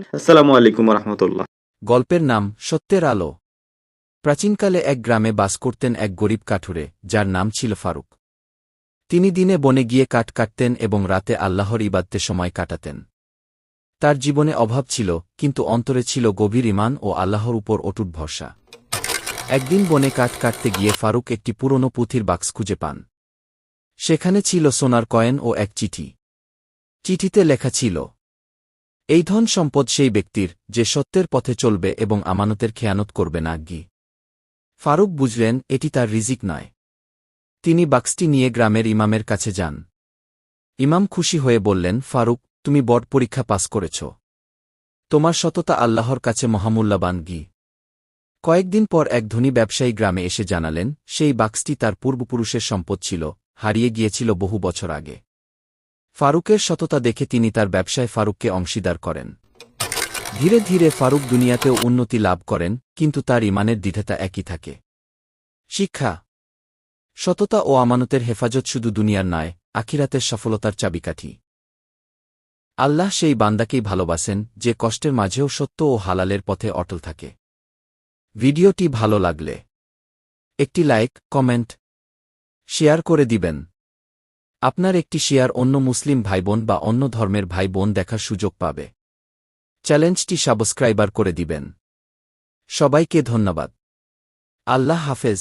আসসালামু আলাইকুম রহমতুল্লাহ। গল্পের নাম সত্যের আলো। প্রাচীনকালে এক গ্রামে বাস করতেন এক গরিব কাঠুরে, যার নাম ছিল ফারুক। তিনি দিনে বনে গিয়ে কাঠ কাটতেন এবং রাতে আল্লাহর ইবাদতে সময় কাটাতেন। তার জীবনে অভাব ছিল, কিন্তু অন্তরে ছিল গভীর ঈমান ও আল্লাহর উপর অটুট ভরসা। একদিন বনে কাঠ কাটতে গিয়ে ফারুক একটি পুরনো পুঁথির বাক্স খুঁজে পান। সেখানে ছিল সোনার কয়েন ও এক চিঠি। চিঠিতে লেখা ছিল, এই ধন সম্পদ সেই ব্যক্তির যে সত্যের পথে চলবে এবং আমানতের খেয়ানত করবে না। ফারুক বুঝলেন এটি তার রিজিক নয়। তিনি বাক্সটি নিয়ে গ্রামের ইমামের কাছে যান। ইমাম খুশি হয়ে বললেন, ফারুক, তুমি বড় পরীক্ষা পাস করেছ। তোমার সততা আল্লাহর কাছে মহামূল্যবান। কয়েকদিন পর এক ধনী ব্যবসায়ী গ্রামে এসে জানালেন, সেই বাক্সটি তার পূর্বপুরুষের সম্পদ ছিল, হারিয়ে গিয়েছিল বহু বছর আগে। ফারুকের সততা দেখে তিনি তার ব্যবসায় ফারুককে অংশীদার করেন। ধীরে ধীরে ফারুক দুনিয়াতেও উন্নতি লাভ করেন, কিন্তু তার ঈমানের দৃঢ়তা একই থাকে। শিক্ষা: সততা ও আমানতের হেফাজত শুধু দুনিয়ার নয়, আখিরাতের সফলতার চাবিকাঠি। আল্লাহ সেই বান্দাকেই ভালোবাসেন যে কষ্টের মাঝেও সত্য ও হালালের পথে অটল থাকে। ভিডিওটি ভালো লাগলে একটি লাইক, কমেন্ট, শেয়ার করে দিবেন। আপনার একটি শেয়ার অন্য মুসলিম ভাইবোন বা অন্য ধর্মের ভাই বোন দেখার সুযোগ পাবে। চ্যানেলটি সাবস্ক্রাইবার করে দিবেন। সবাইকে ধন্যবাদ। আল্লাহ হাফেজ।